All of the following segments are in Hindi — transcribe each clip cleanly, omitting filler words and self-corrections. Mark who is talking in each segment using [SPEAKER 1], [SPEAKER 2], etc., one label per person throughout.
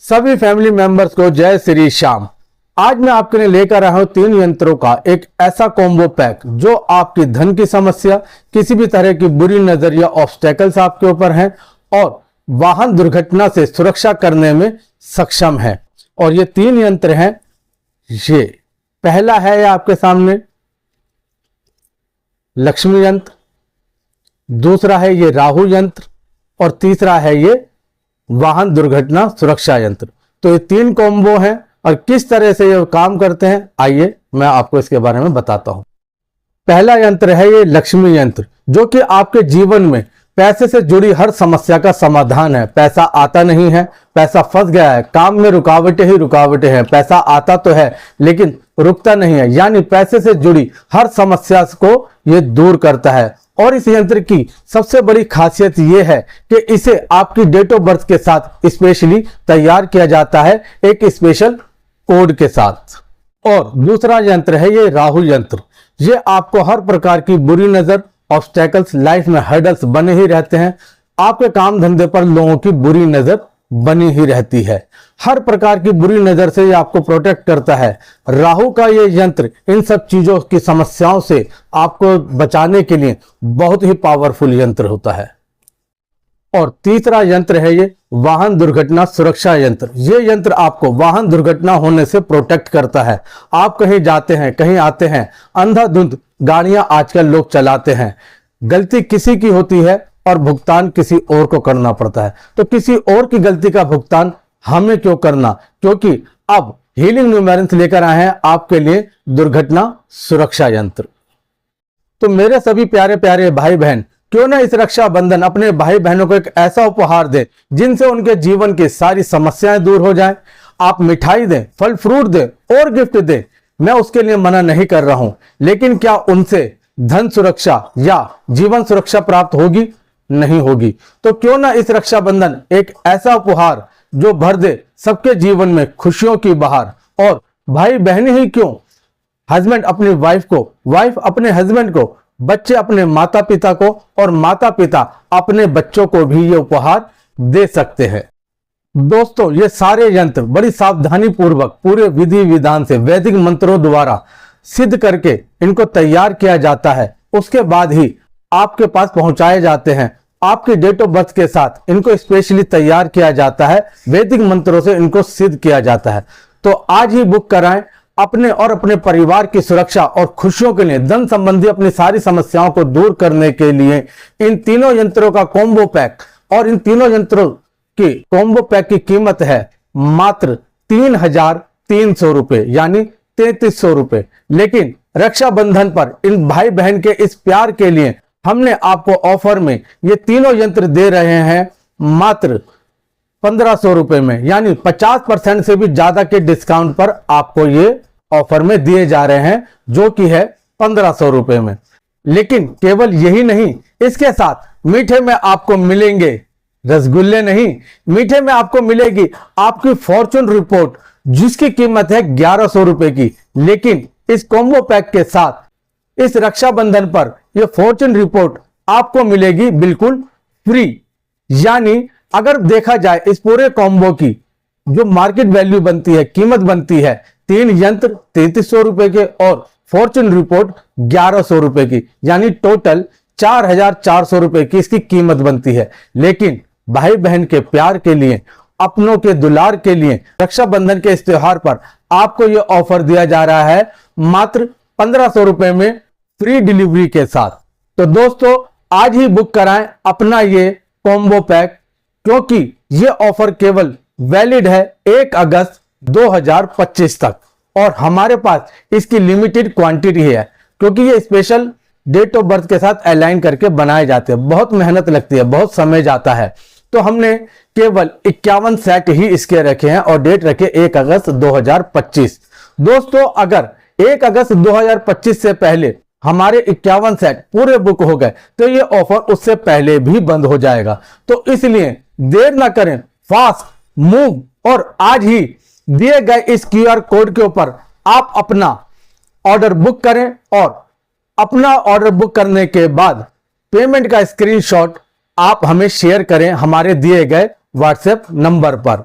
[SPEAKER 1] सभी फैमिली मेंबर्स को जय श्री श्याम। आज मैं आपके लिए लेकर आया हूं 3 यंत्रों का एक ऐसा कॉम्बो पैक जो आपकी धन की समस्या, किसी भी तरह की बुरी नजर या ऑब्स्टेकल्स आपके ऊपर हैं और वाहन दुर्घटना से सुरक्षा करने में सक्षम है। और ये 3 यंत्र हैं। ये पहला है ये आपके सामने लक्ष्मी यंत्र, दूसरा है ये राहु यंत्र और तीसरा है ये वाहन दुर्घटना सुरक्षा यंत्र। तो ये 3 कॉम्बो हैं और किस तरह से ये काम करते हैं आइए मैं आपको इसके बारे में बताता हूं। पहला यंत्र है ये लक्ष्मी यंत्र जो कि आपके जीवन में पैसे से जुड़ी हर समस्या का समाधान है। पैसा आता नहीं है, पैसा फंस गया है, काम में रुकावटें ही रुकावटें हैं, पैसा आता तो है लेकिन रुकता नहीं है, यानी पैसे से जुड़ी हर समस्या को ये दूर करता है। और इस यंत्र की सबसे बड़ी खासियत यह है कि इसे आपकी डेट ऑफ बर्थ के साथ स्पेशली तैयार किया जाता है एक स्पेशल कोड के साथ। और दूसरा यंत्र है ये राहु यंत्र। ये आपको हर प्रकार की बुरी नजर, ऑब्स्टेकल्स, लाइफ में हर्डल्स बने ही रहते हैं, आपके काम धंधे पर लोगों की बुरी नजर बनी ही रहती है, हर प्रकार की बुरी नजर से ये आपको प्रोटेक्ट करता है। राहु का ये यंत्र इन सब चीजों की समस्याओं से आपको बचाने के लिए बहुत ही पावरफुल यंत्र होता है। और तीसरा यंत्र है ये वाहन दुर्घटना सुरक्षा यंत्र। ये यंत्र आपको वाहन दुर्घटना होने से प्रोटेक्ट करता है। आप कहीं जाते हैं, कहीं आते हैं, अंधाधुंध गाड़ियां आजकल लोग चलाते हैं, गलती किसी की होती है और भुगतान किसी और को करना पड़ता है। तो किसी और की गलती का भुगतान हमें क्यों करना, क्योंकि अब हीलिंग न्यूमेरिक्स लेकर आए हैं आपके लिए दुर्घटना सुरक्षा यंत्र। तो मेरे सभी प्यारे प्यारे भाई बहन, क्यों ना इस रक्षाबंधन अपने भाई बहनों को एक ऐसा उपहार दें जिनसे उनके जीवन की सारी समस्याएं दूर हो जाएं। आप मिठाई दें, फल फ्रूट दें और गिफ्ट दें, मैं उसके लिए मना नहीं कर रहा हूं, लेकिन क्या उनसे धन सुरक्षा या जीवन सुरक्षा प्राप्त होगी? नहीं होगी। तो क्यों ना इस रक्षाबंधन एक ऐसा उपहार जो भर दे सबके जीवन में खुशियों की बहार। और भाई बहन ही क्यों, हस्बैंड अपनी वाइफ को, वाइफ अपने हस्बैंड को, बच्चे अपने माता पिता को और माता पिता अपने बच्चों को भी ये उपहार दे सकते हैं। दोस्तों, ये सारे यंत्र बड़ी सावधानी पूर्वक पूरे विधि विधान से वैदिक मंत्रों द्वारा सिद्ध करके इनको तैयार किया जाता है। उसके बाद ही आपके पास पहुंचाए जाते हैं। आपके डेट ऑफ बर्थ के साथ इनको स्पेशली तैयार किया जाता है, वैदिक मंत्रों से इनको सिद्ध किया जाता है। तो आज ही बुक कराएं। अपने और अपने परिवार की सुरक्षा और खुशियों के लिए, धन संबंधी अपनी सारी समस्याओं को दूर करने के लिए इन तीनों यंत्रों का कॉम्बो पैक। और इन तीनों यंत्रों की कॉम्बो पैक की कीमत है मात्र 3,300 रुपए, यानी 3,300 रुपए। लेकिन रक्षाबंधन पर इन भाई बहन के इस प्यार के लिए हमने आपको ऑफर में ये तीनों यंत्र दे रहे हैं मात्र 1,500 रुपए में, यानी 50% से भी ज्यादा के डिस्काउंट पर आपको ये ऑफर में दिए जा रहे हैं, जो कि है 1,500 रुपए में। लेकिन केवल यही नहीं, इसके साथ मीठे में आपको मिलेंगे रसगुल्ले नहीं, मीठे में आपको मिलेगी आपकी फॉर्चून रिपोर्ट जिसकी कीमत है 1,100 रुपए की। लेकिन इस कॉम्बो पैक के साथ इस रक्षाबंधन पर यह फॉर्चून रिपोर्ट आपको मिलेगी बिल्कुल फ्री। यानी अगर देखा जाए इस पूरे कॉम्बो की जो मार्केट वैल्यू बनती है, कीमत बनती है 3 यंत्र 3,300 रुपए के और फॉर्चून रिपोर्ट 1,100 रुपए की, यानी टोटल 4,400 रुपए की इसकी कीमत बनती है। लेकिन भाई बहन के प्यार के लिए, अपनों के दुलार के लिए रक्षाबंधन के इस त्योहार पर आपको यह ऑफर दिया जा रहा है मात्र 1,500 रुपए में फ्री डिलीवरी के साथ। तो दोस्तों, आज ही बुक कराएं अपना ये कॉम्बो पैक, क्योंकि ये ऑफर केवल वैलिड है 1 अगस्त 2025 तक और हमारे पास इसकी लिमिटेड क्वांटिटी है, क्योंकि ये स्पेशल डेट ऑफ बर्थ के साथ अलाइन करके बनाए जाते हैं। बहुत मेहनत लगती है, बहुत समय जाता है। तो हमने केवल 51 सेट ही इसके रखे हैं और डेट रखे 1 अगस्त 2025। दोस्तों, अगर 1 अगस्त 2025 से पहले हमारे 51 सेट पूरे बुक हो गए तो ये ऑफर उससे पहले भी बंद हो जाएगा। तो इसलिए देर ना करें, फास्ट मूव और आज ही दिए गए इस QR कोड के ऊपर आप अपना ऑर्डर बुक करें और अपना ऑर्डर बुक करने के बाद पेमेंट का स्क्रीनशॉट आप हमें शेयर करें हमारे दिए गए व्हाट्सएप नंबर पर।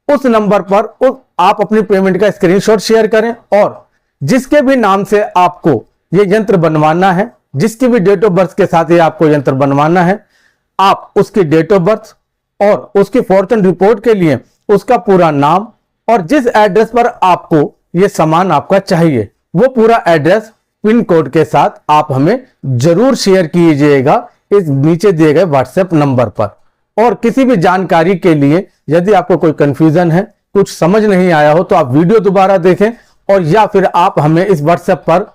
[SPEAKER 1] उस नंबर पर आप अपनी पेमेंट का स्क्रीनशॉट शेयर करें और जिसके भी नाम से आपको ये यंत्र बनवाना है, जिसकी भी डेट ऑफ बर्थ के साथ ये आपको यंत्र बनवाना है, आप उसकी डेट ऑफ बर्थ और उसकी फॉर्चून रिपोर्ट के लिए उसका पूरा नाम और जिस एड्रेस पर आपको ये सामान आपका चाहिए वो पूरा एड्रेस पिन कोड के साथ आप हमें जरूर शेयर कीजिएगा इस नीचे दिए गए व्हाट्सएप नंबर पर। और किसी भी जानकारी के लिए यदि आपको कोई कंफ्यूजन है, कुछ समझ नहीं आया हो, तो आप वीडियो दोबारा देखें और या फिर आप हमें इस व्हाट्सएप पर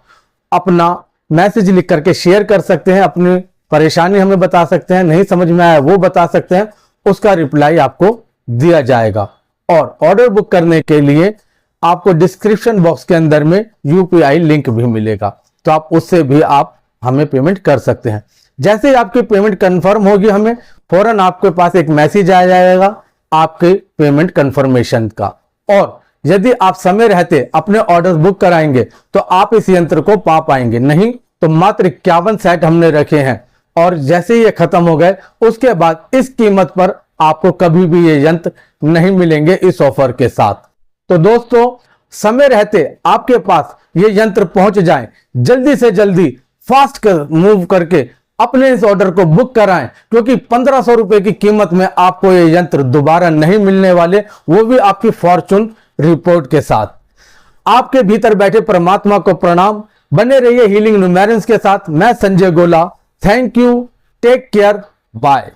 [SPEAKER 1] अपना मैसेज लिख करके शेयर कर सकते हैं, अपनी परेशानी हमें बता सकते हैं, नहीं समझ में आया वो बता सकते हैं, उसका रिप्लाई आपको दिया जाएगा। और ऑर्डर बुक करने के लिए आपको डिस्क्रिप्शन बॉक्स के अंदर में यूपीआई लिंक भी मिलेगा, तो आप उससे भी आप हमें पेमेंट कर सकते हैं। जैसे ही आपकी पेमेंट कंफर्म होगी, हमें फौरन आपके पास एक मैसेज आ जाएगा आपके पेमेंट कंफर्मेशन का। और यदि आप समय रहते अपने ऑर्डर बुक कराएंगे तो आप इस यंत्र को पा पाएंगे, नहीं तो मात्र 51 सेट हमने रखे हैं और जैसे ही ये खत्म हो गए उसके बाद इस कीमत पर आपको कभी भी ये यंत्र नहीं मिलेंगे इस ऑफर के साथ। तो दोस्तों, समय रहते आपके पास ये यंत्र पहुंच जाए, जल्दी से जल्दी फास्ट मूव करके अपने इस ऑर्डर को बुक कराएं, क्योंकि 1500 रुपए की कीमत में आपको ये यंत्र दोबारा नहीं मिलने वाले, वो भी आपकी फॉर्चून रिपोर्ट के साथ। आपके भीतर बैठे परमात्मा को प्रणाम। बने रहिए हीलिंग न्यूमेरियंस के साथ। मैं Sanjay Gola. Thank you, take care, bye.